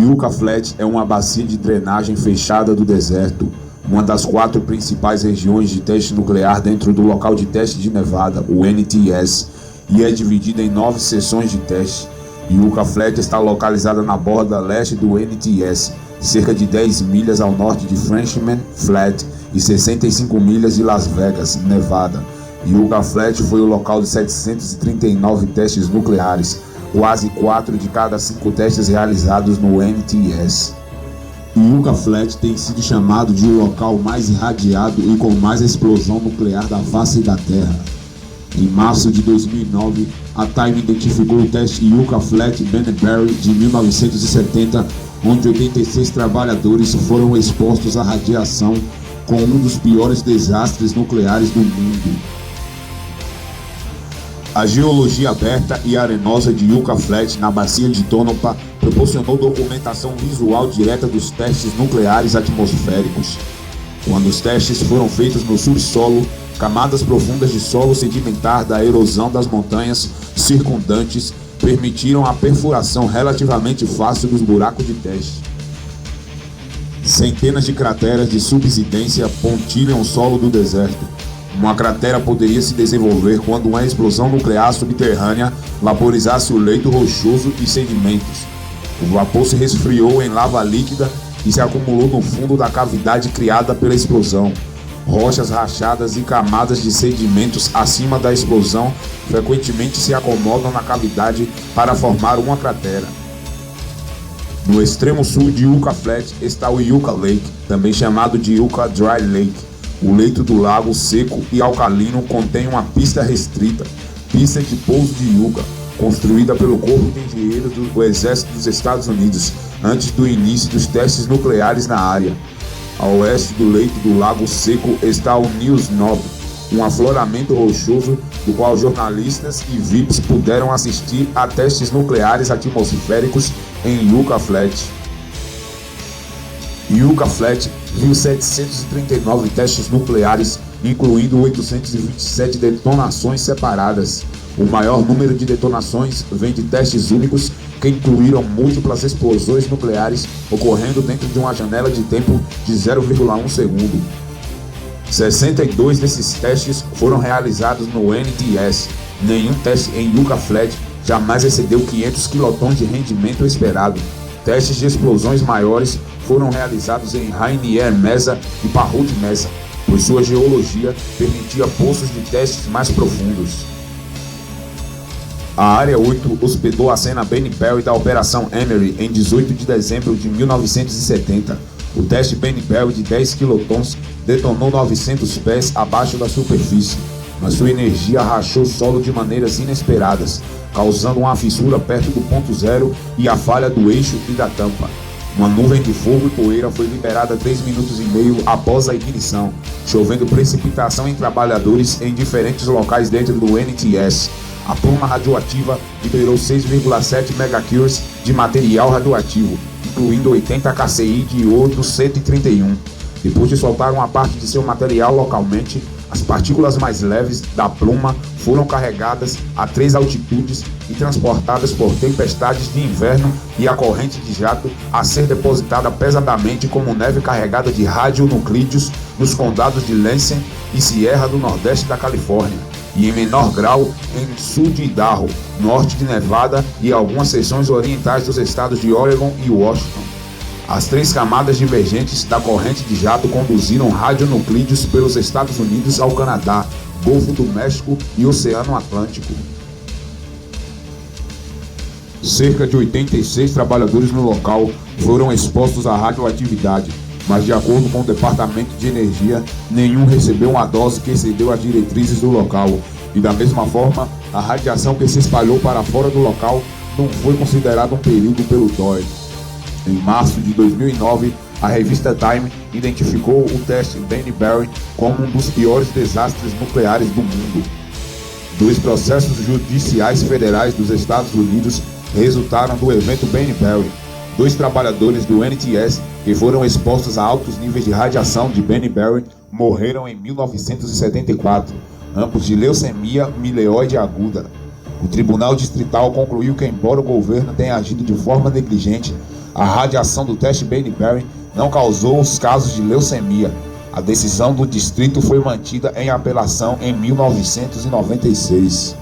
Yucca Flat é uma bacia de drenagem fechada do deserto, uma das 4 principais regiões de teste nuclear dentro do local de teste de Nevada, o NTS, e é dividida em 9 seções de teste. Yucca Flat está localizada na borda leste do NTS, cerca de 10 milhas ao norte de Frenchman Flat e 65 milhas de Las Vegas, Nevada. Yucca Flat foi o local de 739 testes nucleares, quase 4 de cada 5 testes realizados no NTS. Yucca Flat tem sido chamado de o local mais irradiado e com mais explosão nuclear da face da Terra. Em março de 2009, a Time identificou o teste Yucca Flat Benneberry de 1970, onde 86 trabalhadores foram expostos à radiação com um dos piores desastres nucleares do mundo. A geologia aberta e arenosa de Yucca Flat, na bacia de Tonopah, proporcionou documentação visual direta dos testes nucleares atmosféricos. Quando os testes foram feitos no subsolo, camadas profundas de solo sedimentar da erosão das montanhas circundantes permitiram a perfuração relativamente fácil dos buracos de teste. Centenas de crateras de subsidência pontilham o solo do deserto. Uma cratera poderia se desenvolver quando uma explosão nuclear subterrânea vaporizasse o leito rochoso e sedimentos. O vapor se resfriou em lava líquida e se acumulou no fundo da cavidade criada pela explosão. Rochas rachadas e camadas de sedimentos acima da explosão frequentemente se acomodam na cavidade para formar uma cratera. No extremo sul de Yucca Flat está o Yucca Lake, também chamado de Yucca Dry Lake. O leito do lago seco e alcalino contém uma pista restrita, pista de pouso de Yucca, construída pelo Corpo de Engenheiros do Exército dos Estados Unidos antes do início dos testes nucleares na área. Ao oeste do leito do lago seco está o News Knob, um afloramento rochoso do qual jornalistas e VIPs puderam assistir a testes nucleares atmosféricos em Yucca Flat. Yucca Flat viu 739 testes nucleares, incluindo 827 detonações separadas. O maior número de detonações vem de testes únicos que incluíram múltiplas explosões nucleares ocorrendo dentro de uma janela de tempo de 0,1 segundo. 62 desses testes foram realizados no NTS. Nenhum teste em Yucca Flat jamais excedeu 500 quilotons de rendimento esperado. Testes de explosões maiores foram realizados em Rainier Mesa e Parrot Mesa, pois sua geologia permitia poços de testes mais profundos. A Área 8 hospedou a cena Benneberry da Operação Emery em 18 de dezembro de 1970. O teste Benneberry de 10 quilotons detonou 900 pés abaixo da superfície, mas sua energia rachou o solo de maneiras inesperadas, causando uma fissura perto do ponto zero e a falha do eixo e da tampa. Uma nuvem de fogo e poeira foi liberada 3 minutos e meio após a ignição, chovendo precipitação em trabalhadores em diferentes locais dentro do NTS. A pluma radioativa liberou 6,7 megacures de material radioativo, incluindo 80 kci de iodo 131. Depois de soltar uma parte de seu material localmente, as partículas mais leves da pluma foram carregadas a 3 altitudes e transportadas por tempestades de inverno e a corrente de jato a ser depositada pesadamente como neve carregada de radionuclídeos nos condados de Lansing e Sierra do Nordeste da Califórnia, e em menor grau em sul de Idaho, norte de Nevada e algumas seções orientais dos estados de Oregon e Washington. As 3 camadas divergentes da corrente de jato conduziram radionuclídeos pelos Estados Unidos ao Canadá, Golfo do México e Oceano Atlântico. Cerca de 86 trabalhadores no local foram expostos à radioatividade, mas de acordo com o Departamento de Energia, nenhum recebeu uma dose que excedeu as diretrizes do local, e da mesma forma, a radiação que se espalhou para fora do local não foi considerada um perigo pelo DOE. Em março de 2009, a revista Time identificou o teste Benneberry como um dos piores desastres nucleares do mundo. 2 processos judiciais federais dos Estados Unidos resultaram do evento Benneberry. 2 trabalhadores do NTS que foram expostos a altos níveis de radiação de Benneberry morreram em 1974, ambos de leucemia mieloide aguda. O Tribunal Distrital concluiu que, embora o governo tenha agido de forma negligente, a radiação do teste Bainbury não causou os casos de leucemia. A decisão do distrito foi mantida em apelação em 1996.